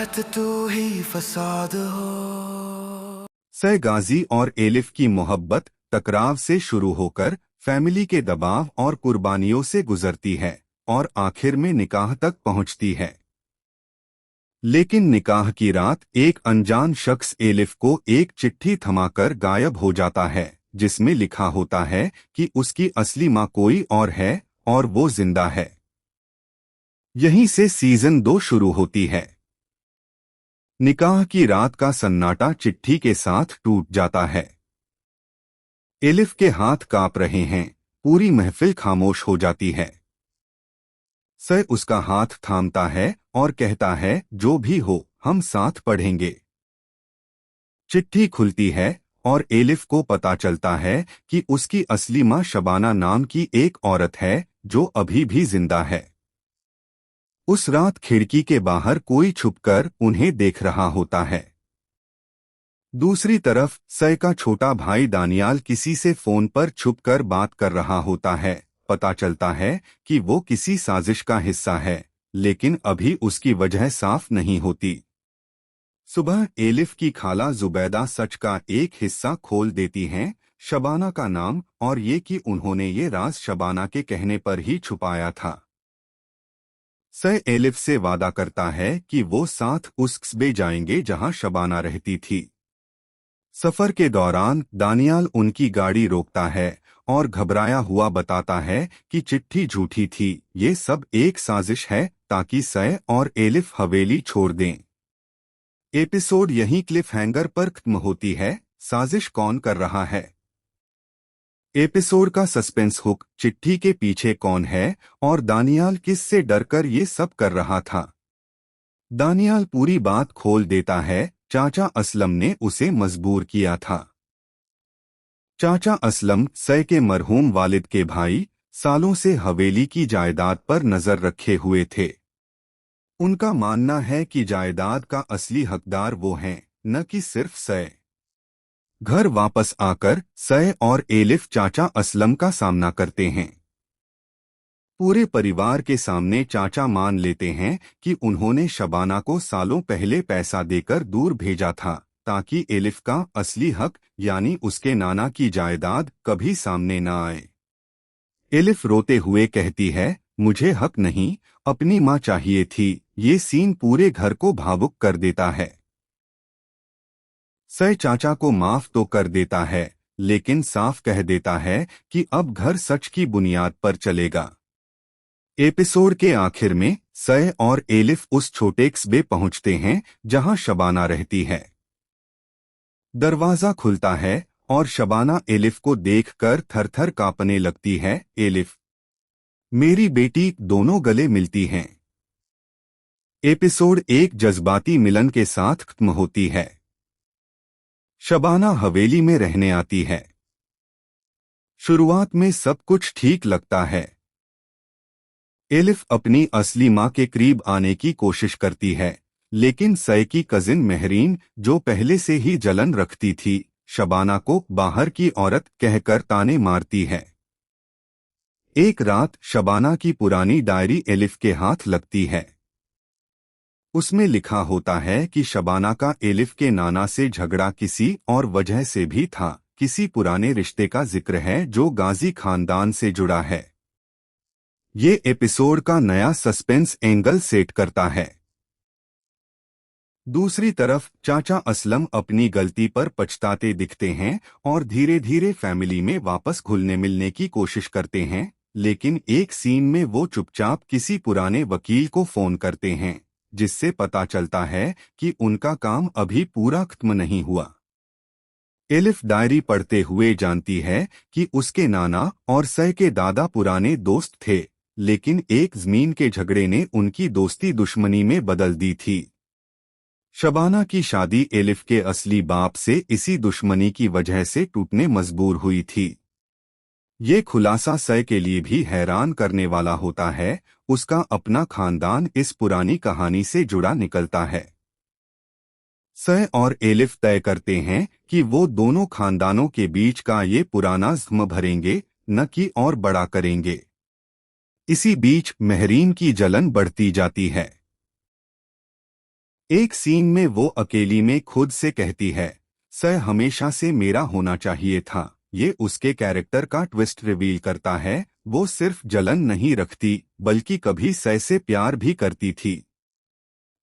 राहत तू ही फसाद हो। सय गाजी और एलिफ की मोहब्बत टकराव से शुरू होकर फैमिली के दबाव और कुर्बानियों से गुजरती है और आखिर में निकाह तक पहुंचती है। लेकिन निकाह की रात एक अनजान शख्स एलिफ को एक चिट्ठी थमाकर गायब हो जाता है, जिसमें लिखा होता है कि उसकी असली मां कोई और है और वो जिंदा है। यहीं से सीजन 2 शुरू होती है। निकाह की रात का सन्नाटा चिट्ठी के साथ टूट जाता है। एलिफ के हाथ कांप रहे हैं, पूरी महफिल खामोश हो जाती है। सय उसका हाथ थामता है और कहता है, जो भी हो हम साथ पढ़ेंगे। चिट्ठी खुलती है और एलिफ को पता चलता है कि उसकी असली मां शबाना नाम की एक औरत है जो अभी भी जिंदा है। उस रात खिड़की के बाहर कोई छुपकर उन्हें देख रहा होता है। दूसरी तरफ सय का छोटा भाई दानियाल किसी से फोन पर छुपकर बात कर रहा होता है। पता चलता है कि वो किसी साजिश का हिस्सा है, लेकिन अभी उसकी वजह साफ नहीं होती। सुबह एलिफ की खाला जुबैदा सच का एक हिस्सा खोल देती हैं, शबाना का नाम और ये कि उन्होंने ये राज शबाना के कहने पर ही छुपाया था। सय एलिफ से वादा करता है कि वो साथ उस कस्बे जाएंगे जहां शबाना रहती थी। सफर के दौरान दानियाल उनकी गाड़ी रोकता है और घबराया हुआ बताता है कि चिट्ठी झूठी थी, ये सब एक साजिश है ताकि सय और एलिफ हवेली छोड़ दें। एपिसोड यहीं क्लिफ हैंगर पर खत्म होती है। साजिश कौन कर रहा है? एपिसोड का सस्पेंस हुक चिट्ठी के पीछे कौन है और दानियाल किस से डरकर ये सब कर रहा था। दानियाल पूरी बात खोल देता है, चाचा असलम ने उसे मजबूर किया था। चाचा असलम सय के मरहूम वालिद के भाई, सालों से हवेली की जायदाद पर नजर रखे हुए थे। उनका मानना है कि जायदाद का असली हकदार वो हैं, न कि सिर्फ सय। घर वापस आकर सय और एलिफ चाचा असलम का सामना करते हैं। पूरे परिवार के सामने चाचा मान लेते हैं कि उन्होंने शबाना को सालों पहले पैसा देकर दूर भेजा था ताकि एलिफ का असली हक यानी उसके नाना की जायदाद कभी सामने न आए। एलिफ रोते हुए कहती है, मुझे हक नहीं, अपनी मां चाहिए थी। ये सीन पूरे घर को भावुक कर देता है। सय चाचा को माफ तो कर देता है, लेकिन साफ कह देता है कि अब घर सच की बुनियाद पर चलेगा। एपिसोड के आखिर में सय और एलिफ उस छोटे कस्बे पहुंचते हैं जहां शबाना रहती है। दरवाजा खुलता है और शबाना एलिफ को देखकर थरथर कांपने लगती है। एलिफ, मेरी बेटी, दोनों गले मिलती हैं। एपिसोड एक जज्बाती मिलन के साथ खत्म होती है। शबाना हवेली में रहने आती है। शुरुआत में सब कुछ ठीक लगता है। एलिफ अपनी असली मां के करीब आने की कोशिश करती है, लेकिन सय की कजिन मेहरीन, जो पहले से ही जलन रखती थी, शबाना को बाहर की औरत कहकर ताने मारती है। एक रात शबाना की पुरानी डायरी एलिफ के हाथ लगती है। उसमें लिखा होता है कि शबाना का एलिफ के नाना से झगड़ा किसी और वजह से भी था, किसी पुराने रिश्ते का जिक्र है जो गाजी खानदान से जुड़ा है। ये एपिसोड का नया सस्पेंस एंगल सेट करता है। दूसरी तरफ चाचा असलम अपनी गलती पर पछताते दिखते हैं और धीरे धीरे फैमिली में वापस घुलने मिलने की कोशिश करते हैं, लेकिन एक सीन में वो चुपचाप किसी पुराने वकील को फोन करते हैं, जिससे पता चलता है कि उनका काम अभी पूरा खत्म नहीं हुआ। एलिफ डायरी पढ़ते हुए जानती है कि उसके नाना और सय के दादा पुराने दोस्त थे, लेकिन एक जमीन के झगड़े ने उनकी दोस्ती दुश्मनी में बदल दी थी। शबाना की शादी एलिफ के असली बाप से इसी दुश्मनी की वजह से टूटने मजबूर हुई थी। ये खुलासा सय के लिए भी हैरान करने वाला होता है, उसका अपना खानदान इस पुरानी कहानी से जुड़ा निकलता है। सय और एलिफ तय करते हैं कि वो दोनों खानदानों के बीच का ये पुराना ज़ख्म भरेंगे, न कि और बड़ा करेंगे। इसी बीच मेहरीन की जलन बढ़ती जाती है। एक सीन में वो अकेली में खुद से कहती है, सह हमेशा से मेरा होना चाहिए था। ये उसके कैरेक्टर का ट्विस्ट रिवील करता है। वो सिर्फ जलन नहीं रखती बल्कि कभी सह से प्यार भी करती थी।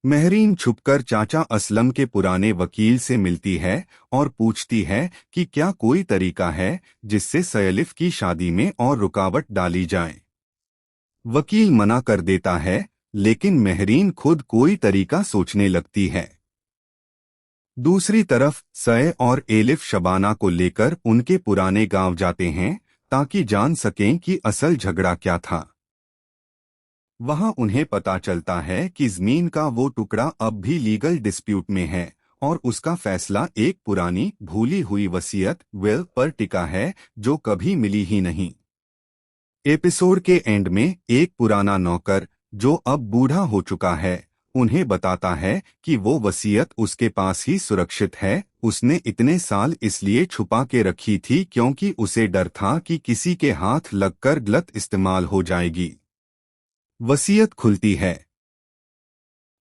महरीन छुपकर चाचा असलम के पुराने वकील से मिलती है और पूछती है कि क्या कोई तरीका है जिससे सैलिफ की शादी में और रुकावट डाली जाए। वकील मना कर देता है, लेकिन महरीन खुद कोई तरीका सोचने लगती है। दूसरी तरफ सय और एलिफ शबाना को लेकर उनके पुराने गांव जाते हैं ताकि जान सकें कि असल झगड़ा क्या था। वहां उन्हें पता चलता है कि जमीन का वो टुकड़ा अब भी लीगल डिस्प्यूट में है और उसका फैसला एक पुरानी भूली हुई वसीयत विल पर टिका है जो कभी मिली ही नहीं। एपिसोड के एंड में एक पुराना नौकर जो अब बूढ़ा हो चुका है उन्हें बताता है कि वो वसीयत उसके पास ही सुरक्षित है। उसने इतने साल इसलिए छुपा के रखी थी क्योंकि उसे डर था कि किसी के हाथ लगकर गलत इस्तेमाल हो जाएगी। वसीयत खुलती है।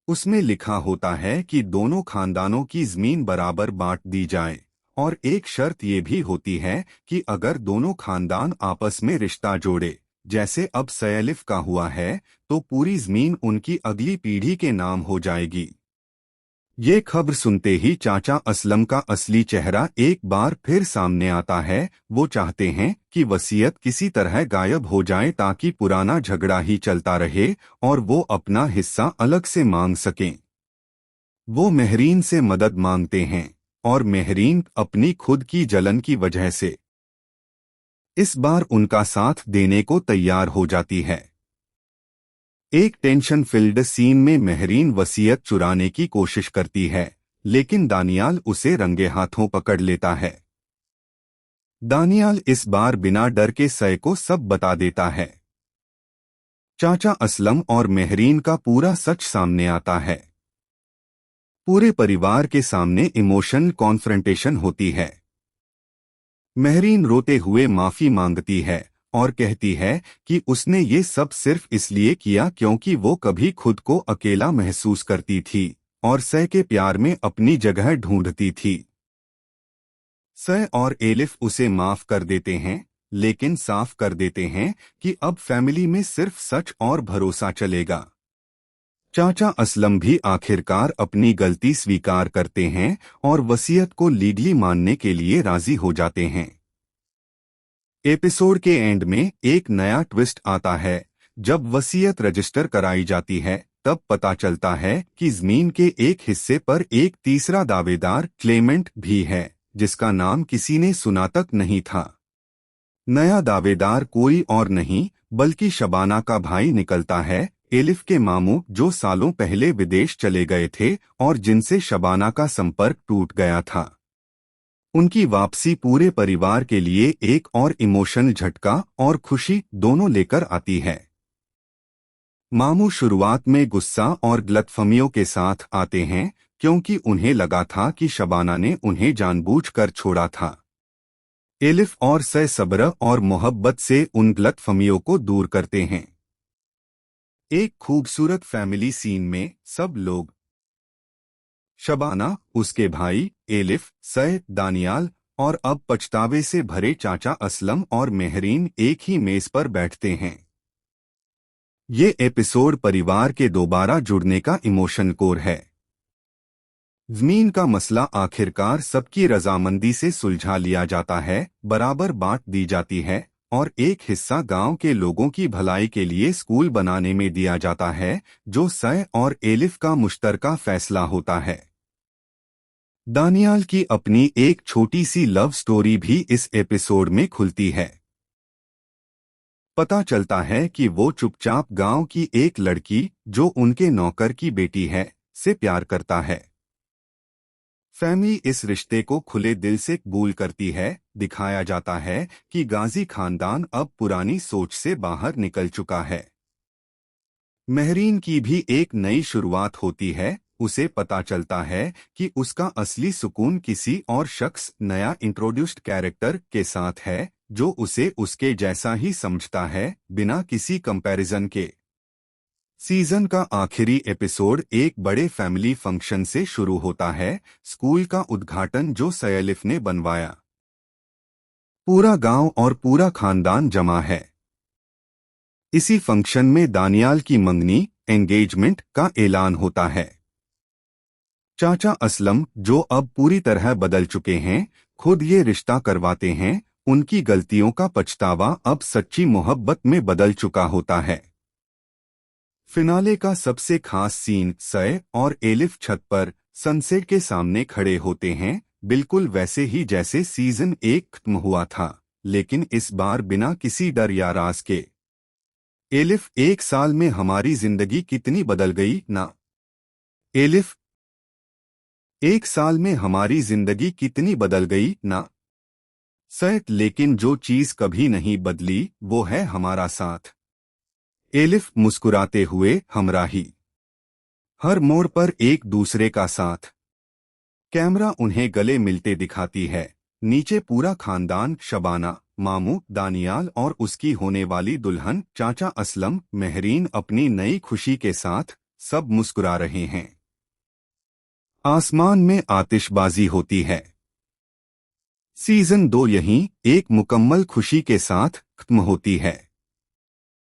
उसमें लिखा होता है कि दोनों खानदानों की जमीन बराबर बांट दी जाए और एक शर्त ये भी होती है कि अगर दोनों खानदान आपस में रिश्ता जोड़े, जैसे अब सैलिफ का हुआ है, तो पूरी जमीन उनकी अगली पीढ़ी के नाम हो जाएगी। ये खबर सुनते ही चाचा असलम का असली चेहरा एक बार फिर सामने आता है। वो चाहते हैं कि वसीयत किसी तरह गायब हो जाए ताकि पुराना झगड़ा ही चलता रहे और वो अपना हिस्सा अलग से मांग सकें। वो महरीन से मदद मांगते हैं और महरीन अपनी खुद की जलन की वजह से इस बार उनका साथ देने को तैयार हो जाती है। एक टेंशन फिल्ड सीन में महरीन वसीयत चुराने की कोशिश करती है, लेकिन दानियाल उसे रंगे हाथों पकड़ लेता है। दानियाल इस बार बिना डर के सय को सब बता देता है। चाचा असलम और महरीन का पूरा सच सामने आता है। पूरे परिवार के सामने इमोशनल कॉन्फ्रंटेशन होती है। महरीन रोते हुए माफी मांगती है और कहती है कि उसने ये सब सिर्फ इसलिए किया क्योंकि वो कभी खुद को अकेला महसूस करती थी और सय के प्यार में अपनी जगह ढूंढती थी। सय और एलिफ उसे माफ कर देते हैं, लेकिन साफ कर देते हैं कि अब फैमिली में सिर्फ सच और भरोसा चलेगा। चाचा असलम भी आखिरकार अपनी गलती स्वीकार करते हैं और वसीयत को लीगली मानने के लिए राजी हो जाते हैं। एपिसोड के एंड में एक नया ट्विस्ट आता है। जब वसीयत रजिस्टर कराई जाती है तब पता चलता है कि जमीन के एक हिस्से पर एक तीसरा दावेदार क्लेमेंट भी है, जिसका नाम किसी ने सुना तक नहीं था। नया दावेदार कोई और नहीं बल्कि शबाना का भाई निकलता है, एलिफ के मामू जो सालों पहले विदेश चले गए थे और जिनसे शबाना का संपर्क टूट गया था। उनकी वापसी पूरे परिवार के लिए एक और इमोशनल झटका और खुशी दोनों लेकर आती है। मामू शुरुआत में गुस्सा और गलतफहमियों के साथ आते हैं क्योंकि उन्हें लगा था कि शबाना ने उन्हें जानबूझकर छोड़ा था। एलिफ और सय सब्र और मोहब्बत से उन गलतफहमियों को दूर करते हैं। एक खूबसूरत फैमिली सीन में सब लोग, शबाना, उसके भाई एलिफ, सय, दानियाल और अब पछतावे से भरे चाचा असलम और महरीन एक ही मेज पर बैठते हैं। ये एपिसोड परिवार के दोबारा जुड़ने का इमोशन कोर है। जमीन का मसला आखिरकार सबकी रजामंदी से सुलझा लिया जाता है, बराबर बांट दी जाती है और एक हिस्सा गांव के लोगों की भलाई के लिए स्कूल बनाने में दिया जाता है, जो सय और एलिफ का मुश्तरका फैसला होता है। दानियाल की अपनी एक छोटी सी लव स्टोरी भी इस एपिसोड में खुलती है। पता चलता है कि वो चुपचाप गांव की एक लड़की जो उनके नौकर की बेटी है से प्यार करता है। फैमिली इस रिश्ते को खुले दिल से कबूल करती है। दिखाया जाता है कि गाजी खानदान अब पुरानी सोच से बाहर निकल चुका है। महरीन की भी एक नई शुरुआत होती है। उसे पता चलता है कि उसका असली सुकून किसी और शख्स, नया इंट्रोड्यूस्ड कैरेक्टर के साथ है जो उसे उसके जैसा ही समझता है, बिना किसी कंपैरिजन के। सीजन का आखिरी एपिसोड एक बड़े फैमिली फंक्शन से शुरू होता है। स्कूल का उद्घाटन जो सैलिफ ने बनवाया। पूरा गांव और पूरा खानदान जमा है। इसी फंक्शन में दानियाल की मंगनी एंगेजमेंट का ऐलान होता है। चाचा असलम, जो अब पूरी तरह बदल चुके हैं, खुद ये रिश्ता करवाते हैं। उनकी गलतियों का पछतावा अब सच्ची मोहब्बत में बदल चुका होता है। फिनाले का सबसे खास सीन सय और एलिफ छत पर सनसेट के सामने खड़े होते हैं, बिल्कुल वैसे ही जैसे सीजन 1 खत्म हुआ था, लेकिन इस बार बिना किसी डर या राज के। एलिफ, 1 साल में हमारी जिंदगी कितनी बदल गई ना। एलिफ, 1 साल में हमारी जिंदगी कितनी बदल गई ना। सैट, लेकिन जो चीज कभी नहीं बदली वो है हमारा साथ। एलिफ मुस्कुराते हुए, हमराही। हर मोड़ पर एक दूसरे का साथ। कैमरा उन्हें गले मिलते दिखाती है। नीचे पूरा खानदान, शबाना, मामू, दानियाल और उसकी होने वाली दुल्हन चाचा असलम, मेहरीन अपनी नई खुशी के साथ सब मुस्कुरा रहे हैं। आसमान में आतिशबाजी होती है। सीजन 2 यहीं एक मुकम्मल खुशी के साथ खत्म होती है।